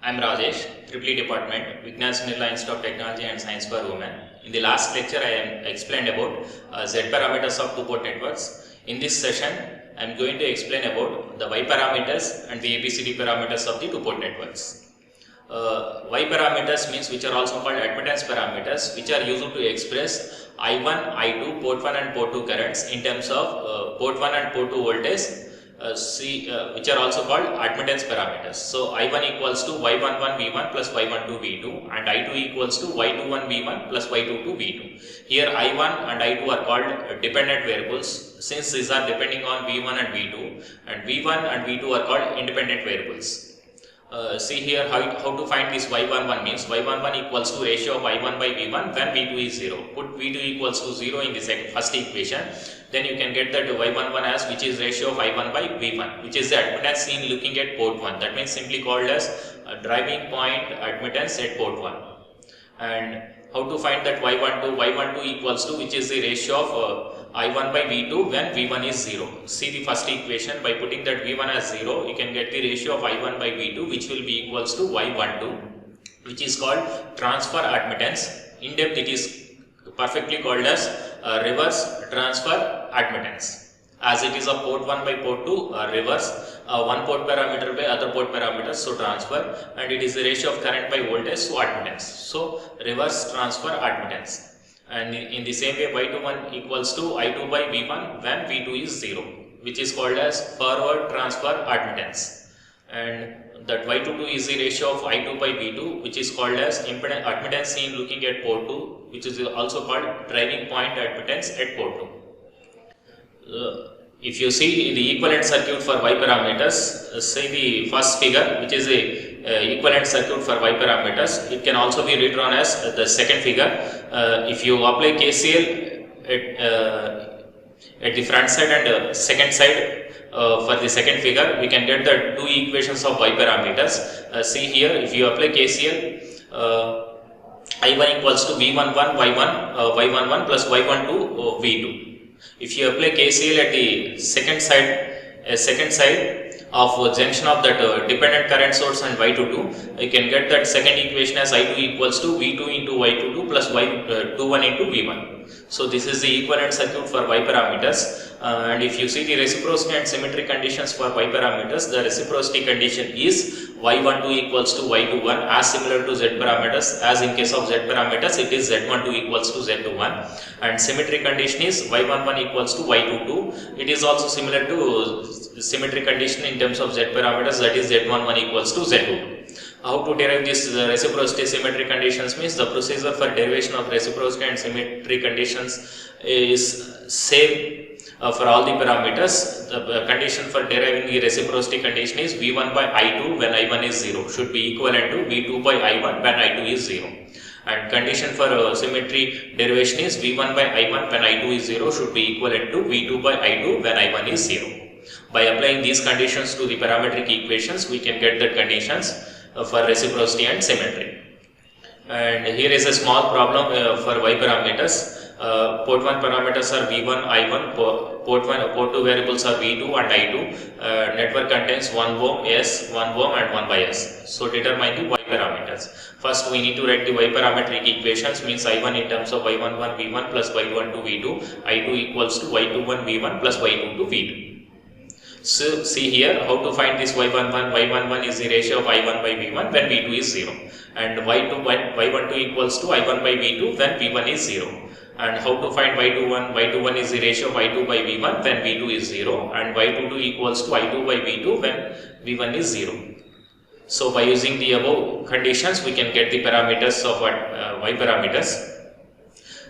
I am Rajesh, Triple E Department, Vignan Sunila Institute of Technology and Science for Women. In the last lecture, I explained about Z parameters of two-port networks. In this session, I am going to explain about the Y parameters and the ABCD parameters of the two-port networks. Y parameters means which are also called admittance parameters, which are used to express I1, I2, port 1 and port 2 currents in terms of port 1 and port 2 voltage, which are also called admittance parameters. So I1 equals to Y11 V1 plus Y12 V2 and I2 equals to Y21 V1 plus Y22 V2. Here I1 and I2 are called dependent variables since these are depending on V1 and V2, and V1 and V2 are called independent variables. See here how to find this Y11 means Y11 equals to ratio of I1 by V1 when V2 is 0. Put V2 equals to 0 in the first equation, then you can get that Y11 as which is ratio of I1 by V1, which is the admittance seen looking at port 1. That means simply called as driving point admittance at port 1. And how to find that Y12 equals to which is the ratio of I1 by V2 when V1 is 0. See the first equation, by putting that V1 as 0, you can get the ratio of I1 by V2 which will be equals to Y12, which is called transfer admittance. In depth it is perfectly called as reverse transfer admittance, as it is a port 1 by port 2 reverse, one port parameter by other port parameters, so transfer, and it is the ratio of current by voltage, so admittance, so reverse transfer admittance. And in the same way Y21 equals to I2 by V1 when V2 is 0, which is called as forward transfer admittance. And that Y22 is the ratio of I2 by V2, which is called as admittance seen looking at port 2, which is also called driving point admittance at port 2. If you see the equivalent circuit for Y parameters, say the first figure, which is a equivalent circuit for Y parameters, it can also be redrawn as the second figure. If you apply KCL at the front side and second side for the second figure, we can get the two equations of Y parameters. See here, if you apply KCL, I1 equals to V11 Y11 plus Y12 V2. If you apply KCL at the second side of junction of that dependent current source and Y22, you can get that second equation as I2 equals to V2 into Y22 plus Y21 into V1. So this is the equivalent circuit for Y parameters. And if you see the reciprocity and symmetry conditions for Y parameters, the reciprocity condition is Y12 equals to Y21 as similar to Z parameters, as in case of Z parameters it is Z12 equals to Z21, and symmetry condition is Y11 equals to Y22. It is also similar to symmetry condition in terms of Z parameters, that is Z11 equals to Z22. How to derive this reciprocity symmetry conditions means the procedure for derivation of reciprocity and symmetry conditions is same for all the parameters. The condition for deriving the reciprocity condition is V1 by I2 when I1 is 0 should be equivalent to V2 by I1 when I2 is 0. And condition for symmetry derivation is V1 by I1 when I2 is 0 should be equivalent to V2 by I2 when I1 is 0. By applying these conditions to the parametric equations, we can get the conditions for reciprocity and symmetry. And here is a small problem for Y parameters. Port 1 parameters are V1, I1, port 2 variables are V2 and I2. Network contains 1 ohm S, 1 ohm and 1 by S. So determine the Y parameters. First we need to write the Y parametric equations, means I1 in terms of Y11 V1 plus Y12 V2, I2 equals to Y21 V1 plus Y22 V2. So see here how to find this Y11. Y11 is the ratio of I1 by V1 when V2 is 0, and Y12 equals to I1 by V2 when V1 is 0. And how to find Y21? Y21 is the ratio of I2 by V1 when V2 is 0, and Y22 equals to I2 by V2 when V1 is 0. So by using the above conditions, we can get the parameters of Y parameters.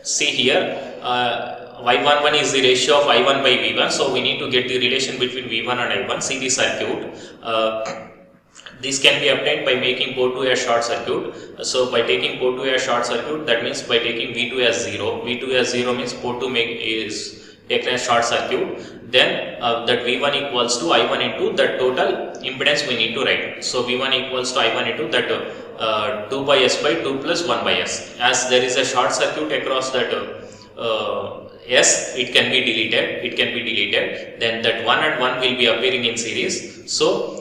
See here, Y11 is the ratio of I1 by V1, so we need to get the relation between V1 and I1. See the circuit. This can be obtained by making port 2 as short circuit. So by taking port 2 as short circuit, that means by taking V2 as 0. V2 as 0 means port 2 is taken as short circuit. Then that V1 equals to I1 into the total impedance we need to write. So V1 equals to I1 into that 2 by S by 2 plus 1 by S. As there is a short circuit across that S, it can be deleted. Then that 1 and 1 will be appearing in series. So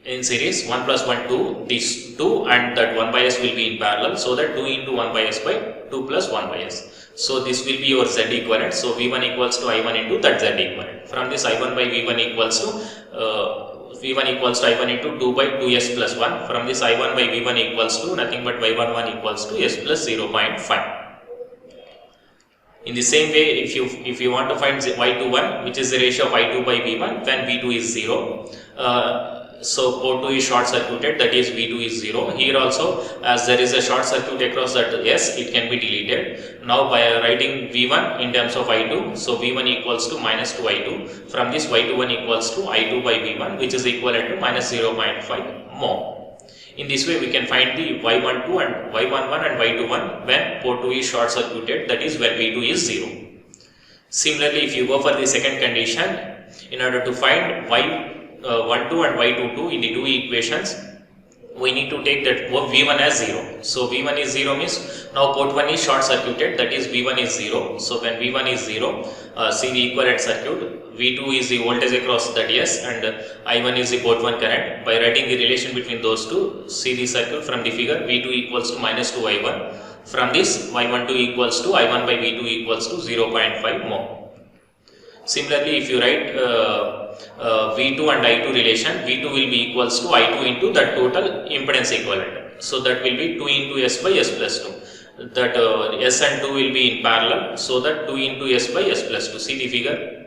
in series, 1 plus 1 2, these 2 and that 1 by s will be in parallel, so that 2 into 1 by s by 2 plus 1 by s. So this will be your z equivalent. So V1 equals to I1 into that z equivalent. From this I1 by V1 equals to V1 equals to I1 into 2 by 2s plus 1. From this I1 by V1 equals to nothing but y11 equals to s plus 0.5. In the same way, if you want to find y21, which is the ratio of I2 by V1 when V2 is 0, so port 2 is short circuited, that is V2 is 0. Here also, as there is a short circuit across that S, it can be deleted. Now by writing V1 in terms of I2, so V1 equals to minus 2I2. From this Y21 equals to I2 by V1, which is equivalent to minus 0.5 mho. In this way, we can find the Y12 and Y11 and Y21 when port 2 is short circuited, that is when V2 is 0. Similarly, if you go for the second condition, in order to find Y12 and Y22 in the two equations, we need to take that V1 as 0. So V1 is 0 means now port 1 is short circuited, that is V1 is 0. So when V1 is 0, see the equivalent circuit. V2 is the voltage across that S and I1 is the port 1 current. By writing the relation between those two, see the circuit from the figure. V2 equals to minus 2 I1. From this, Y12 equals to I1 by V2 equals to 0.5 mho. Similarly, if you write V2 and I2 relation, V2 will be equals to I2 into that total impedance equivalent. So that will be 2 into S by S plus 2. That S and 2 will be in parallel. So that 2 into S by S plus 2. See the figure.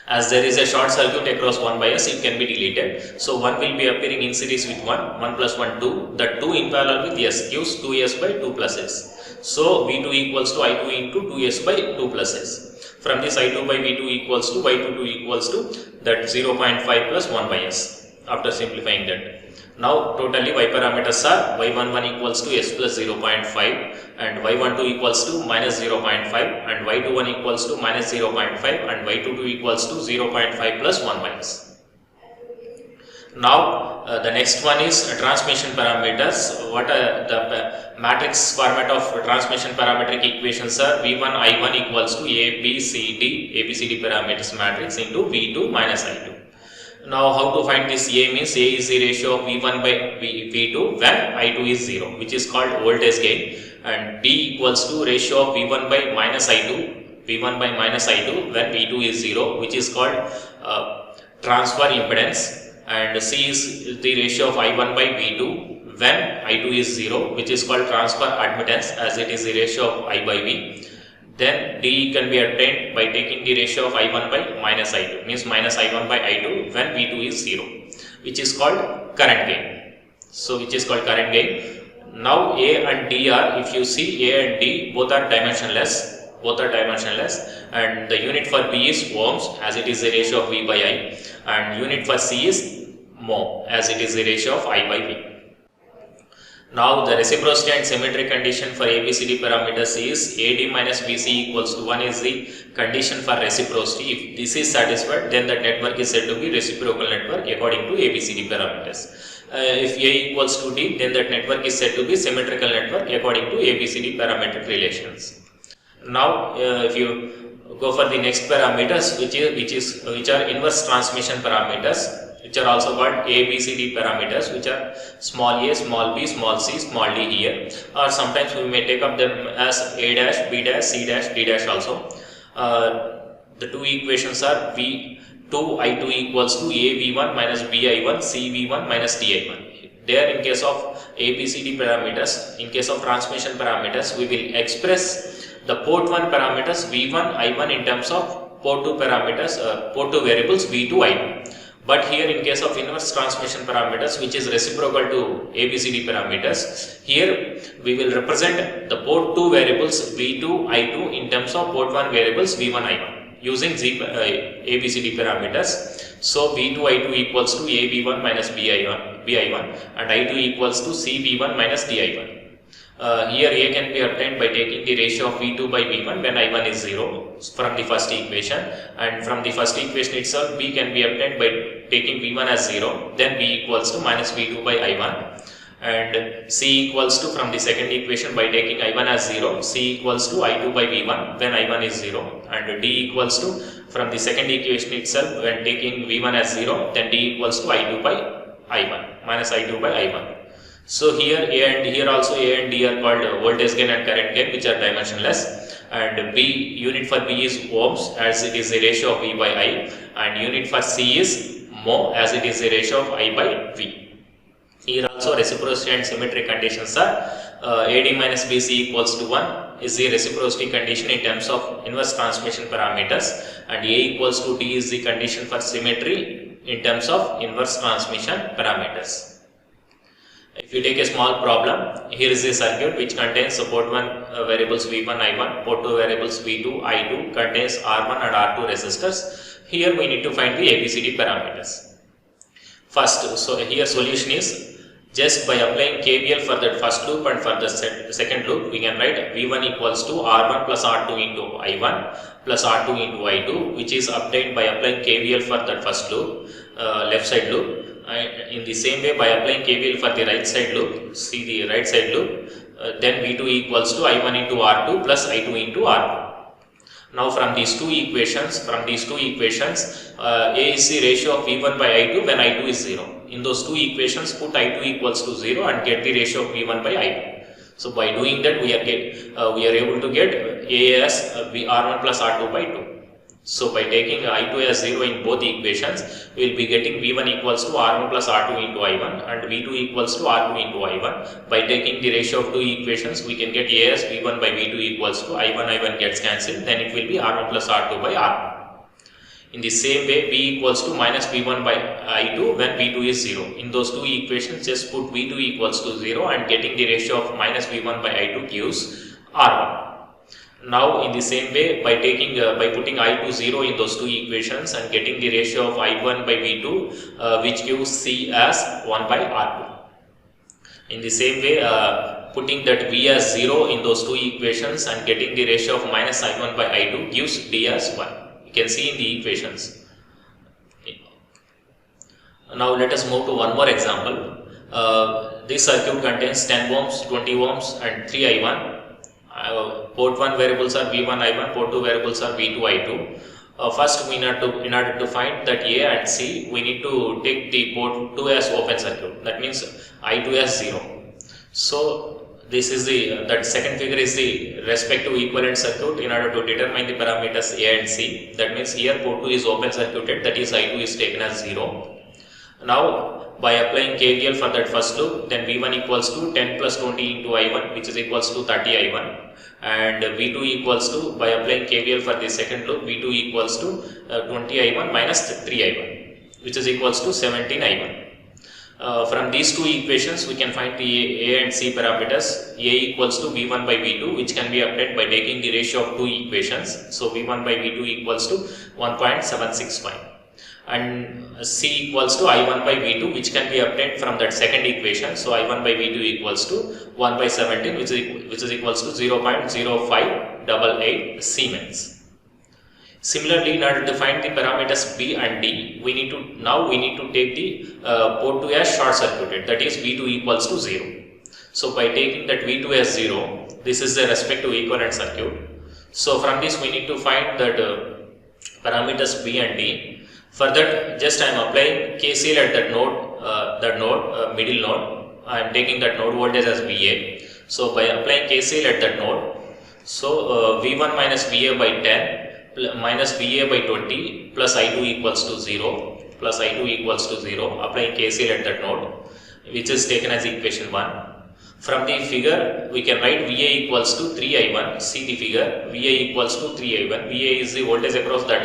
As there is a short circuit across 1 by S, it can be deleted. So 1 will be appearing in series with 1, 1 plus 1, 2. That 2 in parallel with S gives 2S by 2 plus S. So V2 equals to I2 into 2S by 2 plus S. From this I2 by V2 equals to Y22 equals to that 0.5 plus 1 by S. After simplifying that. Now totally Y parameters are Y11 equals to S plus 0.5 and Y12 equals to minus 0.5 and Y21 equals to minus 0.5 and Y22 equals to 0.5 plus 1 by S. Now the next one is transmission parameters. What are the matrix format of transmission parametric equations are V1 I1 equals to ABCD parameters matrix into V2 minus I2. Now how to find this A means A is the ratio of V1 by V2 when I2 is 0, which is called voltage gain, and B equals to ratio of V1 by minus I2 when V2 is 0, which is called transfer impedance, and C is the ratio of I1 by V2 when I2 is 0, which is called transfer admittance, as it is the ratio of I by V. Then D can be obtained by taking the ratio of I1 by minus I2, means minus I1 by I2 when V2 is 0, which is called current gain. So which is called current gain. Now A and D are, if you see A and D, both are dimensionless, and the unit for B is ohms, as it is the ratio of V by I, and unit for C is mho, as it is the ratio of I by V. Now the reciprocity and symmetry condition for ABCD parameters is AD minus BC equals to 1 is the condition for reciprocity. If this is satisfied, then the network is said to be reciprocal network according to ABCD parameters. If A equals to D, then that network is said to be symmetrical network according to ABCD parametric relations. Now if you go for the next parameters, which are inverse transmission parameters, which are also called ABCD parameters, which are small a, small b, small c, small d here, or sometimes we may take up them as a dash, b dash, c dash, d dash also. The two equations are V2 I2 equals to AV1 minus BI1, CV1 minus DI1. There, in case of ABCD parameters, in case of transmission parameters, we will express the port 1 parameters V1 I1 in terms of port 2 parameters, port 2 variables V2 I2. But here in case of inverse transmission parameters, which is reciprocal to ABCD parameters, here we will represent the port 2 variables V2 I2 in terms of port 1 variables V1 I1 using ABCD parameters. So V2 I2 equals to AV1 minus BI1 and I2 equals to CV1 minus DI1. Here A can be obtained by taking the ratio of V2 by V1 when I1 is 0 from the first equation, and from the first equation itself B can be obtained by taking V1 as 0, then B equals to minus V2 by I1, and C equals to, from the second equation, by taking I1 as 0, C equals to I2 by V1 when I1 is 0, and D equals to, from the second equation itself, when taking V1 as 0, then D equals to I2 by I1 minus I2 by I1. So here A and here also A and D are called voltage gain and current gain, which are dimensionless, and B unit for B is ohms, as it is the ratio of V by I, and unit for C is mho, as it is the ratio of I by V. Here also reciprocity and symmetry conditions are AD minus BC equals to 1 is the reciprocity condition in terms of inverse transmission parameters, and A equals to D is the condition for symmetry in terms of inverse transmission parameters. If you take a small problem, here is a circuit which contains port 1 variables V1, I1, port 2 variables V2, I2, contains R1 and R2 resistors. Here we need to find the ABCD parameters. First, so here solution is just by applying KVL for the first loop and for the second loop, we can write V1 equals to R1 plus R2 into I1 plus R2 into I2, which is obtained by applying KVL for that first loop, left side loop. In the same way, by applying KVL for the right side loop, see the right side loop, then V2 equals to I1 into R2 plus I2 into R2. Now from these two equations, A is the ratio of V1 by I2 when I2 is 0. In those two equations, put I2 equals to 0 and get the ratio of V1 by I2. So by doing that, we are able to get A as R1 plus R2 by 2. So by taking I2 as 0 in both equations, we will be getting V1 equals to R1 plus R2 into I1 and V2 equals to R2 into I1. By taking the ratio of two equations, we can get A as V1 by V2 equals to I1 gets cancelled, then it will be R1 plus R2 by R2. In the same way, V equals to minus V1 by I2 when V2 is 0. In those two equations, just put V2 equals to 0 and getting the ratio of minus V1 by I2 gives R1. Now in the same way, by putting I2 0 in those two equations and getting the ratio of I1 by V2, which gives C as 1 by R2. In the same way, putting that V as 0 in those two equations and getting the ratio of minus I1 by I2 gives D as 1. You can see in the equations. Now let us move to one more example. This circuit contains 10 ohms, 20 ohms and 3 I1. Port 1 variables are V1, I1, port 2 variables are V2, I2. First, in order to find that A and C, we need to take the port 2 as open circuit. That means I2 as 0. So this is that second figure is the respective equivalent circuit in order to determine the parameters A and C. That means here port 2 is open circuited, that is I2 is taken as 0. Now by applying KVL for that first loop, then V1 equals to 10 plus 20 into I1, which is equals to 30 I1, and V2 equals to, by applying KVL for the second loop, V2 equals to 20 I1 minus 3 I1, which is equals to 17 I1. From these two equations, we can find the A and C parameters. A equals to V1 by V2, which can be obtained by taking the ratio of two equations. So V1 by V2 equals to 1.765. And C equals to I1 by V2, which can be obtained from that second equation. So I1 by V2 equals to 1 by 17, which is equals to 0.0588 Siemens. Similarly, in order to find the parameters B and D, we need to take the port 2 as short circuited, that is V2 equals to 0. So by taking that V2 as 0, this is the respective equivalent circuit. So from this we need to find that parameters B and D. For that, just I am applying KCL at that node, middle node. I am taking that node voltage as VA. So by applying KCL at that node, so V1 minus VA by 10 minus VA by 20 plus I2 equals to 0 plus I2 equals to 0. Applying KCL at that node, which is taken as equation 1. From the figure, we can write VA equals to 3I1. See the figure, VA equals to 3I1. VA is the voltage across that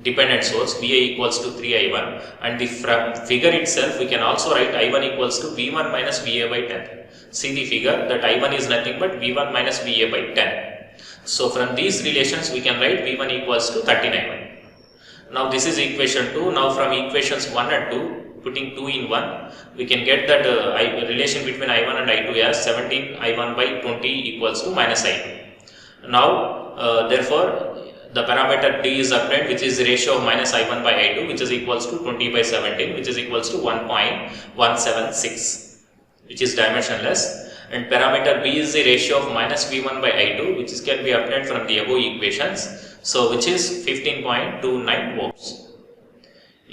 dependent source. VA equals to 3I1, and the figure itself we can also write I1 equals to V1 minus VA by 10. See the figure that I1 is nothing but V1 minus VA by 10. So from these relations we can write V1 equals to 13I1. Now this is equation 2. Now from equations 1 and 2, putting 2 in 1, we can get that relation between I1 and I2 as 17 I1 by 20 equals to minus I2. Now therefore the parameter D is obtained, which is the ratio of minus I1 by I2, which is equals to 20 by 17, which is equals to 1.176, which is dimensionless. And parameter B is the ratio of minus V1 by I2, which can be obtained from the above equations, so which is 15.29 ohms.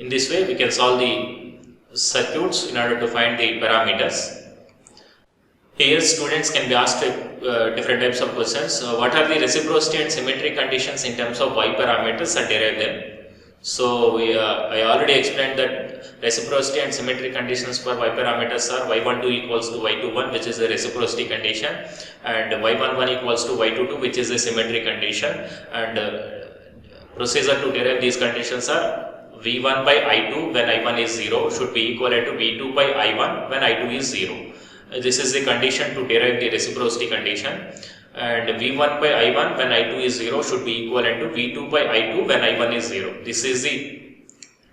In this way we can solve the circuits in order to find the parameters. Here students can be asked different types of questions. What are the reciprocity and symmetry conditions in terms of y parameters and derive them. So I already explained that reciprocity and symmetry conditions for y parameters are y12 equals to y21, which is a reciprocity condition, and y11 equals to y22, which is a symmetry condition, and procedure to derive these conditions are v1 by i2 when i1 is 0 should be equivalent to v2 by i1 when i2 is 0. This is the condition to derive the reciprocity condition, and v1 by i1 when i2 is 0 should be equivalent to v2 by i2 when i1 is 0. This is the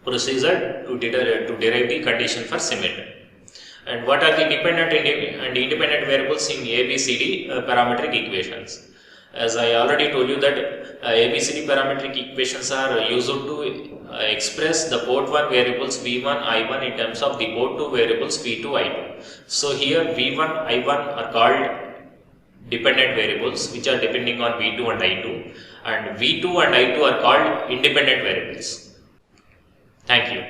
procedure to derive the condition for symmetry. And what are the dependent and independent variables in ABCD parametric equations? As I already told you that ABCD parametric equations are used to express the port 1 variables v1, i1 in terms of the port 2 variables v2, i2. So here v1, i1 are called dependent variables which are depending on v2 and i2, and v2 and i2 are called independent variables. Thank you.